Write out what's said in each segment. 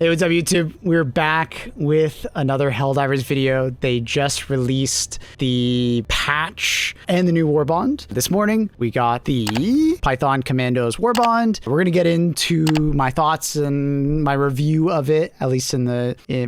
Hey, what's up, YouTube? We're back with another Helldivers video. They just released the patch and the new Warbond. This morning, we got the Python COMMANDOS Warbond. We're going to get into my thoughts and my review of it, at least in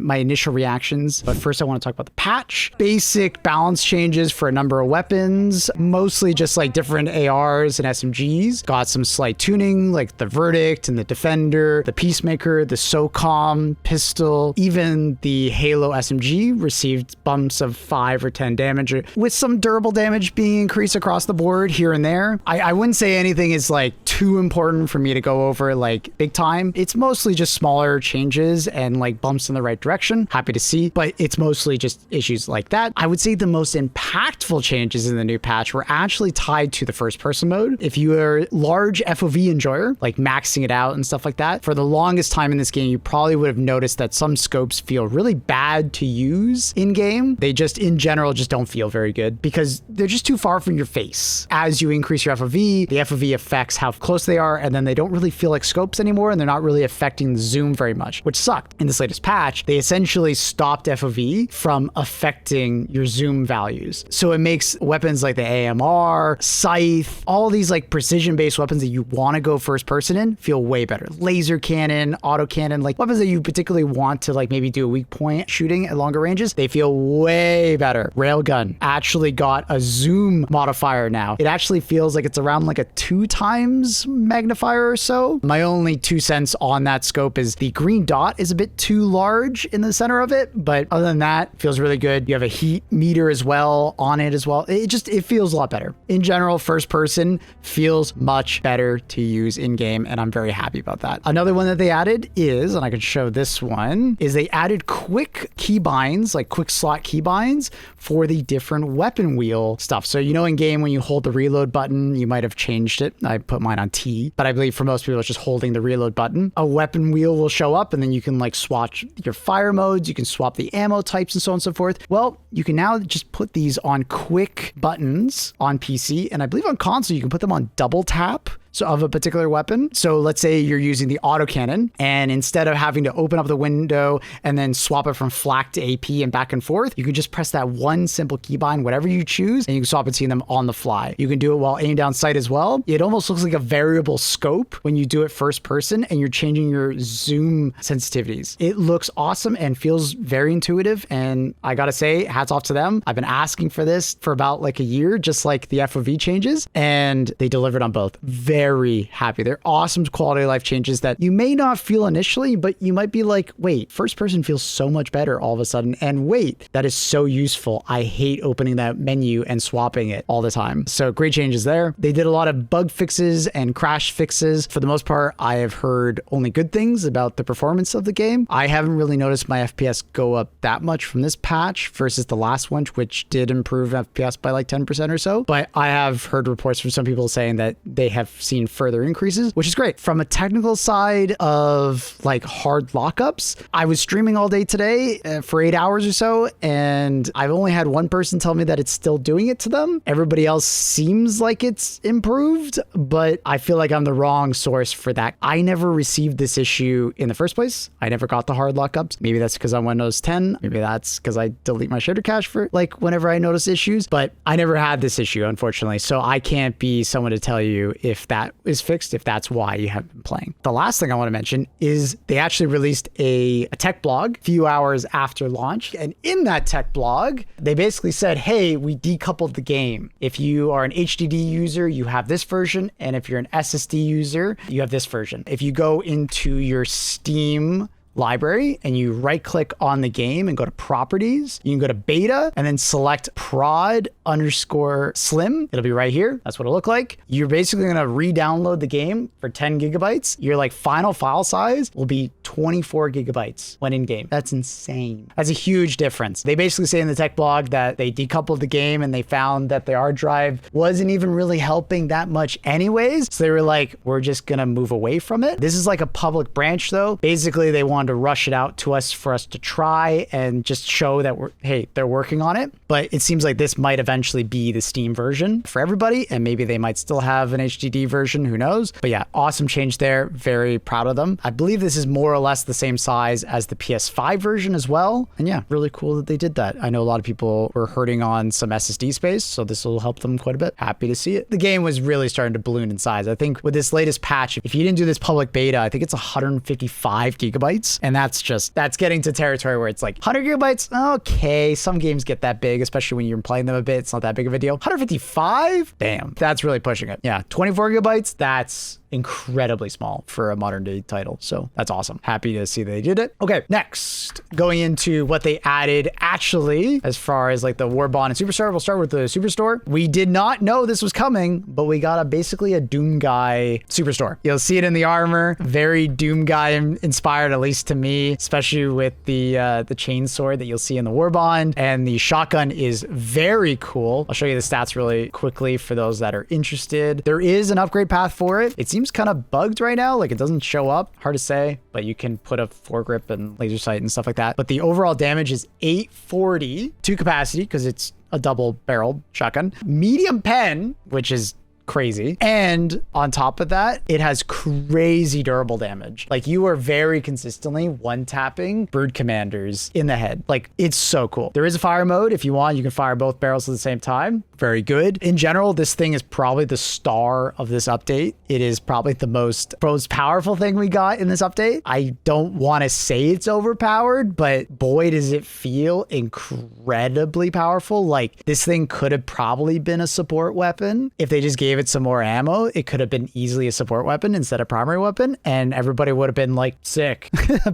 my initial reactions. But first, I want to talk about the patch. Basic balance changes for a number of weapons, mostly just like different ARs and SMGs. Got some slight tuning, like the Verdict and the Defender, the Peacemaker, the SOCOM pistol, even the Halo SMG received bumps of 5 or 10 damage, with some durable damage being increased across the board here and there. I wouldn't say anything is like too important for me to go over like big time. It's mostly just smaller changes and like bumps in the right direction. Happy to see, but it's mostly just issues like that. I would say the most impactful changes in the new patch were actually tied to the first person mode. If you are a large FOV enjoyer, like maxing it out and stuff like that, for the longest time in this game, you probably would have noticed that some scopes feel really bad to use in game. They just in general just don't feel very good because they're just too far from your face. As you increase your FOV, the FOV affects how close they are, and then they don't really feel like scopes anymore, and they're not really affecting the zoom very much, which sucked. In this latest patch, they essentially stopped FOV from affecting your zoom values. So it makes weapons like the AMR, Scythe, all these like precision-based weapons that you want to go first person in feel way better. Laser cannon, auto cannon, like weapons that you particularly want to like maybe do a weak point shooting at longer ranges, they feel way better. Railgun actually got a zoom modifier now. It actually feels like it's around like a 2 times magnifier or so. My only 2 cents on that scope is the green dot is a bit too large in the center of it, but other than that, it feels really good. You have a heat meter as well on it as well. It feels a lot better. In general, first person feels much better to use in game, and I'm very happy about that. Another one that they added is, and I can show this one, is they added quick keybinds, like quick slot keybinds for the different weapon wheel stuff. So, you know, in game, when you hold the reload button, you might have changed it. I put mine on T, but I believe for most people, it's just holding the reload button. A weapon wheel will show up, and then you can like swatch your fire modes. You can swap the ammo types and so on and so forth. Well, you can now just put these on quick buttons on PC, and I believe on console, you can put them on double tap. So of a particular weapon. So let's say you're using the autocannon, and instead of having to open up the window and then swap it from flak to AP and back and forth, you can just press that one simple keybind, whatever you choose, and you can swap between them on the fly. You can do it while aim down sight as well. It almost looks like a variable scope when you do it first person and you're changing your zoom sensitivities. It looks awesome and feels very intuitive, and I gotta say, hats off to them. I've been asking for this for about like a year, just like the FOV changes, and they delivered on both. Very happy. They're awesome quality of life changes that you may not feel initially, but you might be like, wait, first person feels so much better all of a sudden. And wait, that is so useful. I hate opening that menu and swapping it all the time. So great changes there. They did a lot of bug fixes and crash fixes. For the most part, I have heard only good things about the performance of the game. I haven't really noticed my FPS go up that much from this patch versus the last one, which did improve FPS by like 10% or so. But I have heard reports from some people saying that they have seen further increases, which is great. From a technical side of like hard lockups, I was streaming all day today for 8 hours or so, and I've only had one person tell me that it's still doing it to them. Everybody else seems like it's improved, but I feel like I'm the wrong source for that. I never received this issue in the first place. I never got the hard lockups. Maybe that's because I'm Windows 10. Maybe that's because I delete my shader cache for like whenever I notice issues, but I never had this issue, unfortunately. So I can't be someone to tell you if that is fixed, if that's why you haven't been playing. The last thing I want to mention is they actually released a tech blog a few hours after launch. And in that tech blog, they basically said, hey, we decoupled the game. If you are an HDD user, you have this version. And if you're an SSD user, you have this version. If you go into your Steam library and you right click on the game and go to properties, you can go to beta and then select prod_slim. It'll be right here. That's what it'll look like. You're basically going to re-download the game for 10 gigabytes. Your like final file size will be 24 gigabytes when in game. That's insane. That's a huge difference. They basically say in the tech blog that they decoupled the game and they found that the hard drive wasn't even really helping that much anyways. So they were like, we're just going to move away from it. This is like a public branch though. Basically, they want wanted to rush it out to us for us to try and just show that hey, they're working on it. But it seems like this might eventually be the Steam version for everybody, and maybe they might still have an HDD version, who knows? But yeah, awesome change there. Very proud of them. I believe this is more or less the same size as the PS5 version as well. And yeah, really cool that they did that. I know a lot of people were hurting on some SSD space, so this will help them quite a bit. Happy to see it. The game was really starting to balloon in size. I think with this latest patch, if you didn't do this public beta, I think it's 155 gigabytes. And that's getting to territory where it's like 100 gigabytes. Okay, some games get that big, especially when you're playing them a bit. It's not that big of a deal. 155? Damn, that's really pushing it. Yeah, 24 gigabytes, that's incredibly small for a modern day title. So that's awesome. Happy to see they did it. Okay, next, going into what they added actually, as far as like the Warbond and Superstore, we'll start with the Superstore. We did not know this was coming, but we got basically a Doom Guy Superstore. You'll see it in the armor, very Doom Guy inspired, at least to me, especially with the chainsword that you'll see in the Warbond, and the shotgun is very cool. I'll show you the stats really quickly for those that are interested. There is an upgrade path for it. It seems kind of bugged right now, like it doesn't show up, hard to say, but you can put a foregrip and laser sight and stuff like that. But the overall damage is 840 to capacity because it's a double barreled shotgun. Medium pen, which is crazy. And on top of that, it has crazy durable damage. Like you are very consistently one-tapping Brood Commanders in the head. Like it's so cool. There is a fire mode. If you want, you can fire both barrels at the same time. Very good. In general, this thing is probably the star of this update. It is probably the most powerful thing we got in this update. I don't want to say it's overpowered, but boy, does it feel incredibly powerful. Like this thing could have probably been a support weapon. If they just gave it some more ammo, it could have been easily a support weapon instead of primary weapon, and everybody would have been like sick.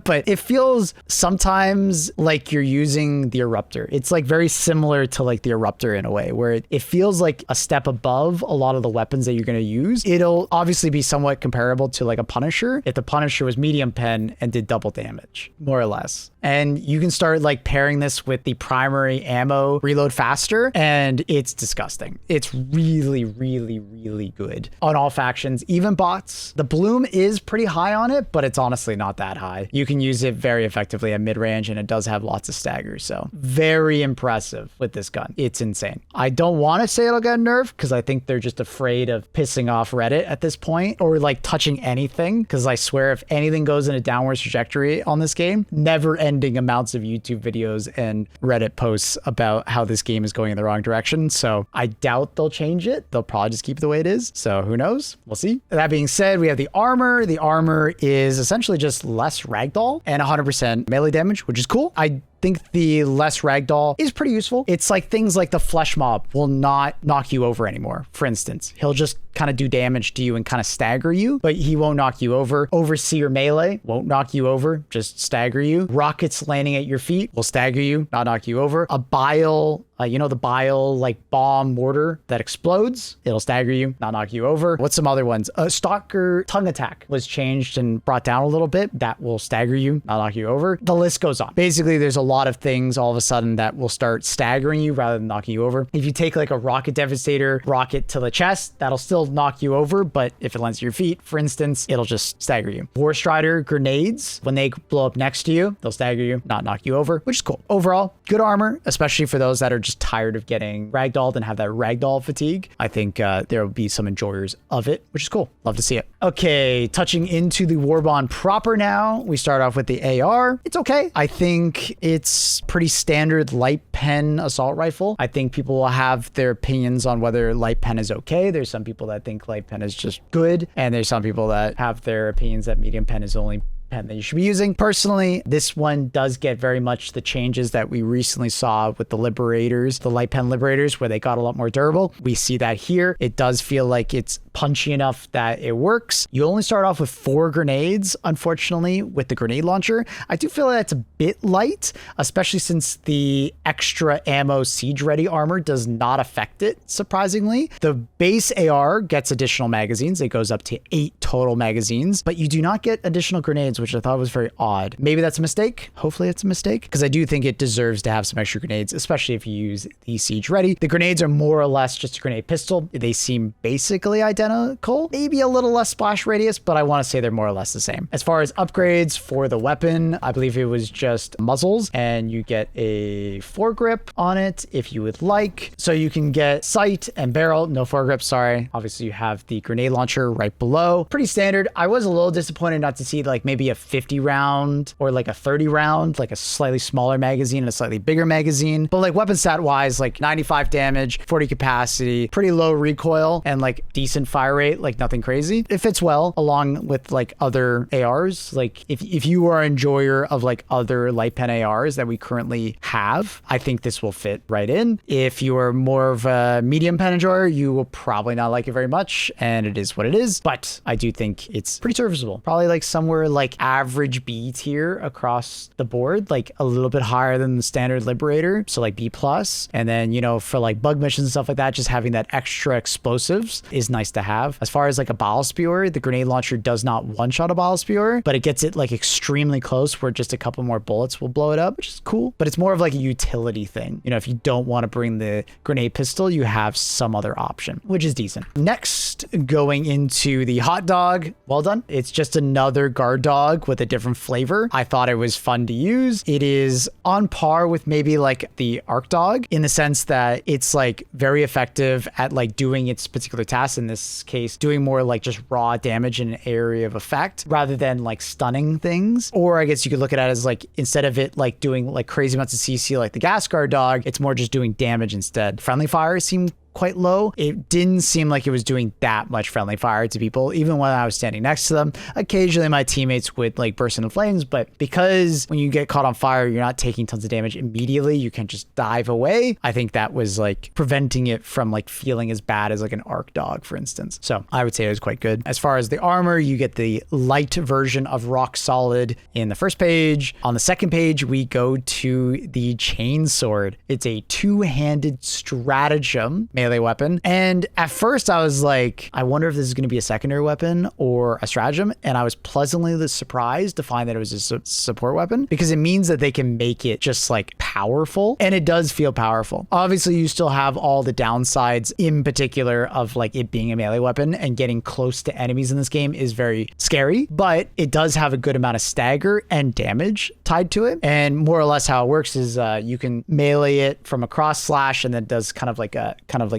But it feels sometimes like you're using the Eruptor. It's like very similar to like the Eruptor in a way, where it feels like a step above a lot of the weapons that you're going to use. It'll obviously be somewhat comparable to like a Punisher if the Punisher was medium pen and did double damage, more or less. And you can start like pairing this with the primary ammo reload faster, and it's disgusting. It's really, really, really good on all factions, even bots. The bloom is pretty high on it, but it's honestly not that high. You can use it very effectively at mid-range, and it does have lots of staggers. So very impressive with this gun. It's insane. I don't want to say it'll get nerfed because I think they're just afraid of pissing off Reddit at this point, or like touching anything, because I swear if anything goes in a downwards trajectory on this game, never ending amounts of YouTube videos and Reddit posts about how this game is going in the wrong direction. So I doubt they'll change it. They'll probably just keep it the way it is. So who knows? We'll see. That being said, we have the armor. The armor is essentially just less ragdoll and 100% melee damage, which is cool. I think the less ragdoll is pretty useful. It's like things like the flesh mob will not knock you over anymore. For instance, he'll just kind of do damage to you and kind of stagger you, but he won't knock you over. Overseer melee won't knock you over, just stagger you. Rockets landing at your feet will stagger you, not knock you over. A bile, you know, the bile like bomb mortar that explodes, it'll stagger you, not knock you over. What's some other ones? A stalker tongue attack was changed and brought down a little bit. That will stagger you, not knock you over. The list goes on. Basically, there's a lot of things all of a sudden that will start staggering you rather than knocking you over. If you take like a rocket devastator rocket to the chest, that'll still knock you over, but if it lands at your feet, for instance, it'll just stagger you. War Strider grenades, when they blow up next to you, they'll stagger you, not knock you over, which is cool. Overall, good armor, especially for those that are just tired of getting ragdolled and have that ragdoll fatigue. I think there will be some enjoyers of it, which is cool. Love to see it. Okay, touching into the Warbond proper now, we start off with the AR. It's okay. I think it's pretty standard light pen assault rifle. I think people will have their opinions on whether light pen is okay. There's some people that think light pen is just good, and there's some people that have their opinions that medium pen is only pen that you should be using. Personally, this one does get very much the changes that we recently saw with the Liberators, the light pen Liberators, where they got a lot more durable. We see that here. It does feel like it's punchy enough that it works. You only start off with 4 grenades, unfortunately, with the grenade launcher. I do feel like that's a bit light, especially since the extra ammo siege ready armor does not affect it, surprisingly. The base AR gets additional magazines. It goes up to 8 total magazines, but you do not get additional grenades grenades, which I thought was very odd. Maybe that's a mistake. Hopefully it's a mistake, because I do think it deserves to have some extra grenades, especially if you use the Siege Ready. The grenades are more or less just a grenade pistol. They seem basically identical, maybe a little less splash radius, but I want to say they're more or less the same. As far as upgrades for the weapon, I believe it was just muzzles, and you get a foregrip on it if you would like. So you can get sight and barrel, no foregrip, sorry. Obviously you have the grenade launcher right below. Pretty standard. I was a little disappointed not to see like maybe a 50 round or like a 30 round, like a slightly smaller magazine and a slightly bigger magazine. But like weapon stat wise, like 95 damage, 40 capacity, pretty low recoil, and like decent fire rate, like nothing crazy. It fits well along with like other ARs. Like if you are an enjoyer of like other light pen ARs that we currently have, I think this will fit right in. If you are more of a medium pen enjoyer, you will probably not like it very much, and it is what it is. But I do think it's pretty serviceable. Probably like somewhere like average B tier across the board, like a little bit higher than the standard Liberator, so like B plus. And then, you know, for like bug missions and stuff like that, just having that extra explosives is nice to have. As far as like a bottle spewer, the grenade launcher does not one-shot a bottle spewer, but it gets it like extremely close where just a couple more bullets will blow it up, which is cool. But it's more of like a utility thing. You know, if you don't want to bring the grenade pistol, you have some other option, which is decent. Next, going into the hot dog. Well done. It's just another guard dog with a different flavor. I thought it was fun to use. It is on par with maybe like the arc dog in the sense that it's like very effective at like doing its particular task. In this case, doing more like just raw damage in an area of effect rather than like stunning things. Or I guess you could look at it as like, instead of it like doing like crazy amounts of CC like the gas guard dog, it's more just doing damage instead. Friendly fire seemed quite low. It didn't seem like it was doing that much friendly fire to people, even when I was standing next to them. Occasionally my teammates would like burst into flames, but because when you get caught on fire, you're not taking tons of damage immediately, you can just dive away. I think that was like preventing it from like feeling as bad as like an arc dog, for instance. So I would say it was quite good. As far as the armor, you get the light version of rock solid in the first page. On the second page, we go to the chain sword. It's a two-handed stratagem melee weapon. And at first I was like, I wonder if this is going to be a secondary weapon or a stratagem. And I was pleasantly surprised to find that it was a support weapon, because it means that they can make it just like powerful. And it does feel powerful. Obviously, you still have all the downsides, in particular of like it being a melee weapon, and getting close to enemies in this game is very scary, but it does have a good amount of stagger and damage tied to it. And more or less how it works is you can melee it from a cross slash, and then does kind of like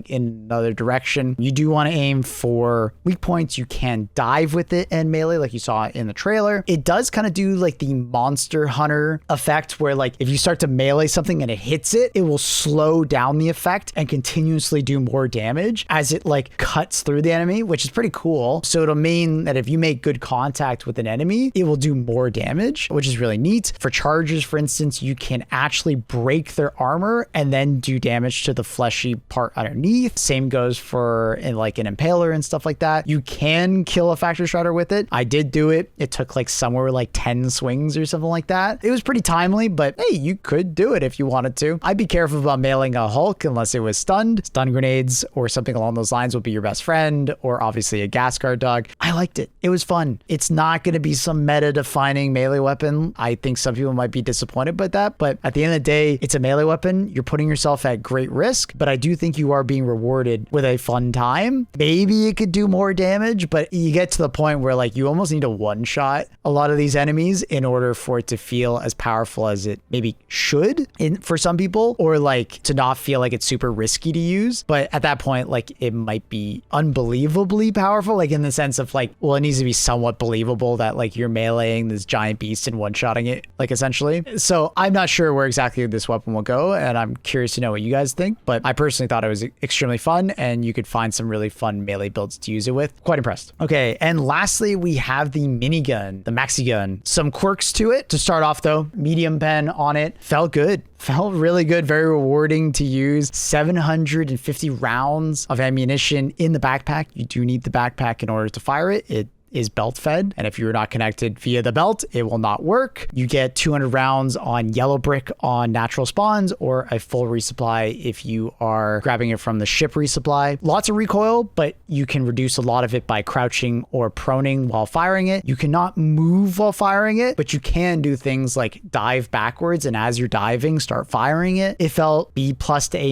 in another direction. You do want to aim for weak points. You can dive with it and melee like you saw in the trailer. It does kind of do like the Monster Hunter effect, where like if you start to melee something and it hits it, it will slow down the effect and continuously do more damage as it like cuts through the enemy, which is pretty cool. So it'll mean that if you make good contact with an enemy, it will do more damage, which is really neat. For chargers, for instance, you can actually break their armor and then do damage to the fleshy part underneath. Same goes for like an impaler and stuff like that. You can kill a factory strider with it. I did do it. It took like somewhere like 10 swings or something like that. It was pretty timely, but hey, you could do it if you wanted to. I'd be careful about mailing a Hulk unless it was stunned. Stun grenades or something along those lines would be your best friend, or obviously a gas guard dog. I liked it. It was fun. It's not going to be some meta defining melee weapon. I think some people might be disappointed by that, but at the end of the day, it's a melee weapon. You're putting yourself at great risk, but I do think you are being rewarded with a fun time. Maybe it could do more damage, but you get to the point where like you almost need to one-shot a lot of these enemies in order for it to feel as powerful as it maybe should for some people, or like to not feel like it's super risky to use. But at that point, like it might be unbelievably powerful, like in the sense of like, well, it needs to be somewhat believable that like you're meleeing this giant beast and one-shotting it, like essentially. So I'm not sure where exactly this weapon will go, and I'm curious to know what you guys think, but I personally thought it was extremely fun, and you could find some really fun melee builds to use it with. Quite impressed. Okay, and lastly, we have the minigun, the Maxigun. Some quirks to it. To start off though, medium pen on it. Felt good. Felt really good, very rewarding to use. 750 rounds of ammunition in the backpack. You do need the backpack in order to fire it. It is belt fed. And if you're not connected via the belt, it will not work. You get 200 rounds on yellow brick on natural spawns, or a full resupply if you are grabbing it from the ship resupply. Lots of recoil, but you can reduce a lot of it by crouching or proning while firing it. You cannot move while firing it, but you can do things like dive backwards, and as you're diving, start firing it. It felt B+ to A-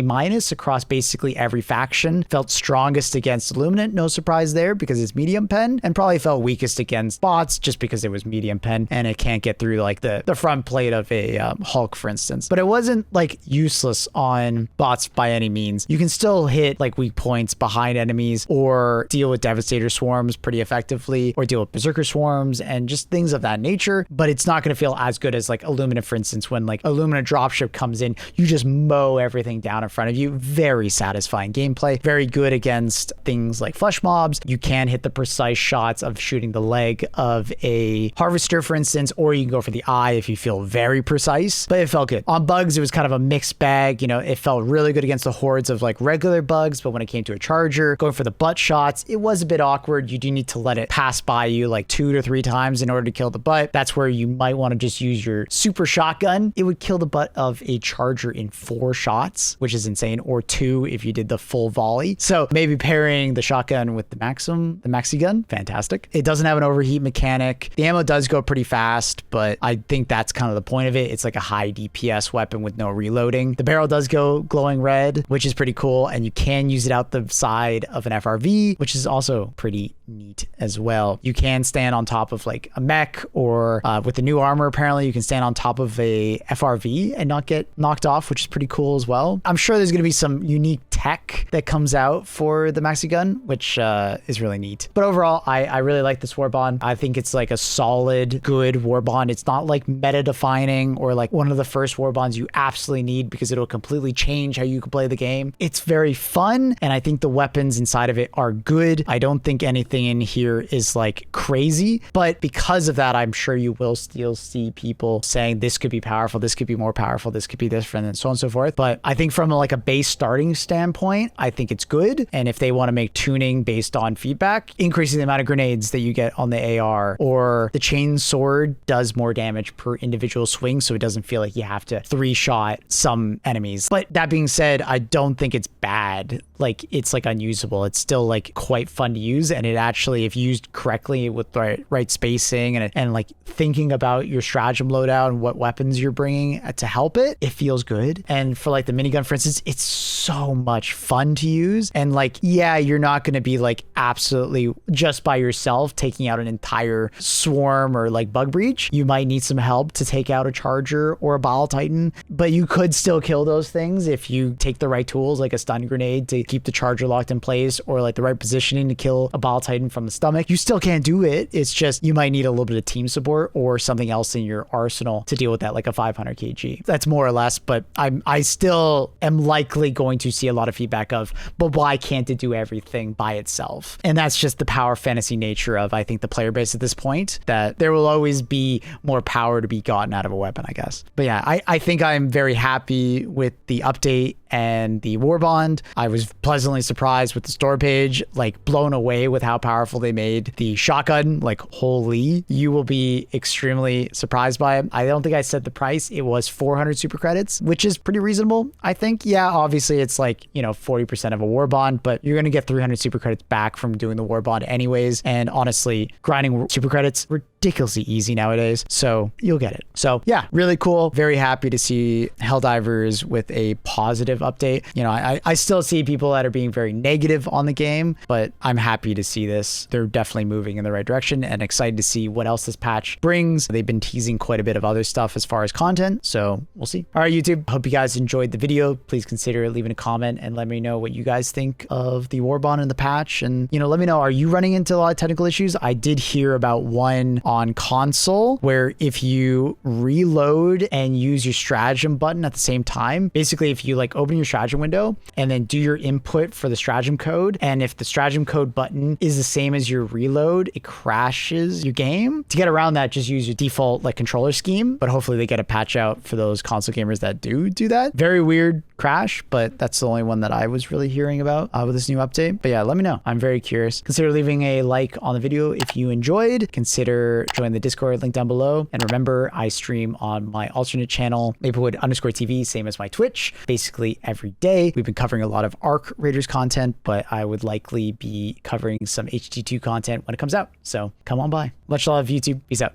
across basically every faction. Felt strongest against Illuminate, no surprise there because it's medium pen, and probably felt weakest against bots just because it was medium pen and it can't get through like the front plate of a Hulk, for instance. But it wasn't like useless on bots by any means. You can still hit like weak points behind enemies, or deal with Devastator swarms pretty effectively, or deal with Berserker swarms and just things of that nature. But it's not going to feel as good as like Illumina, for instance. When like Illumina dropship comes in, you just mow everything down in front of you. Very satisfying gameplay. Very good against things like flesh mobs. You can hit the precise shots of shooting the leg of a harvester, for instance, or you can go for the eye if you feel very precise. But it felt good. On bugs, it was kind of a mixed bag. You know, it felt really good against the hordes of like regular bugs, but when it came to a charger, going for the butt shots, it was a bit awkward. You do need to let it pass by you like 2 to 3 times in order to kill the butt. That's where you might want to just use your super shotgun. It would kill the butt of a charger in 4 shots, which is insane, or 2 if you did the full volley. So maybe pairing the shotgun with the Maxigun, fantastic. It doesn't have an overheat mechanic. The ammo does go pretty fast, but I think that's kind of the point of it. It's like a high DPS weapon with no reloading. The barrel does go glowing red, which is pretty cool, and you can use it out the side of an FRV, which is also pretty neat as well. You can stand on top of like a mech, or with the new armor, apparently you can stand on top of a FRV and not get knocked off, which is pretty cool as well. I'm sure there's going to be some unique tech that comes out for the Maxigun, which is really neat. But overall, I really like this Warbond. I think it's like a solid, good Warbond. It's not like meta defining or like one of the first Warbonds you absolutely need because it'll completely change how you can play the game. It's very fun, and I think the weapons inside of it are good. I don't think anything in here is like crazy, but because of that, I'm sure you will still see people saying this could be powerful, this could be more powerful, this could be different, and so on and so forth. But I think from like a base starting standpoint, I think it's good. And if they want to make tuning based on feedback, increasing the amount of grenades that you get on the AR, or the chain sword does more damage per individual swing, so it doesn't feel like you have to 3-shot some enemies. But that being said, I don't think it's bad. Like, it's like unusable. It's still like quite fun to use, and it actually, if used correctly with the right spacing and like thinking about your stratagem loadout and what weapons you're bringing to help it, it feels good. And for like the minigun, for instance, it's so much fun to use. And like, yeah, you're not going to be like absolutely just by yourself taking out an entire swarm or like bug breach. You might need some help to take out a charger or a bile titan, but you could still kill those things if you take the right tools, like a stun grenade to keep the charger locked in place, or like the right positioning to kill a bile titan from the stomach. You still can't do it. It's just you might need a little bit of team support or something else in your arsenal to deal with that, like a 500 kg. That's more or less, but I still am likely going to see a lot of feedback of, but why can't it do everything by itself? And that's just the power fantasy nature of, I think, the player base at this point, that there will always be more power to be gotten out of a weapon, I guess. But yeah, I think I'm very happy with the update and the Warbond. I was pleasantly surprised with the store page, like blown away with how powerful they made the shotgun. Like, holy, you will be extremely surprised by it. I don't think I said the price. It was 400 super credits, which is pretty reasonable, I think. Yeah, obviously it's like, you know, 40% of a Warbond, but you're going to get 300 super credits back from doing the Warbond anyways. And honestly, grinding super credits, ridiculously easy nowadays, so you'll get it. So yeah, really cool. Very happy to see Helldivers with a positive update. You know, I still see people that are being very negative on the game, but I'm happy to see this. They're definitely moving in the right direction, and excited to see what else this patch brings. They've been teasing quite a bit of other stuff as far as content, so we'll see. All right, YouTube, hope you guys enjoyed the video. Please consider leaving a comment and let me know what you guys think of the Warbond and the patch. And, you know, let me know, are you running into a lot of technical issues? I did hear about one on console, where if you reload and use your stratagem button at the same time, basically if you like open your stratagem window and then do your input for the stratagem code, and if the stratagem code button is the same as your reload, it crashes your game. To get around that, just use your default like controller scheme, but hopefully they get a patch out for those console gamers that do that. Very weird crash, but that's the only one that I was really hearing about with this new update. But yeah, let me know. I'm very curious. Consider leaving a like on the video if you enjoyed. Consider joining the Discord, link down below. And remember, I stream on my alternate channel, Maplewood_TV, same as my Twitch, basically every day. We've been covering a lot of ArcRaiders content, but I would likely be covering some HT2 content when it comes out. So come on by. Much love, YouTube. Peace out.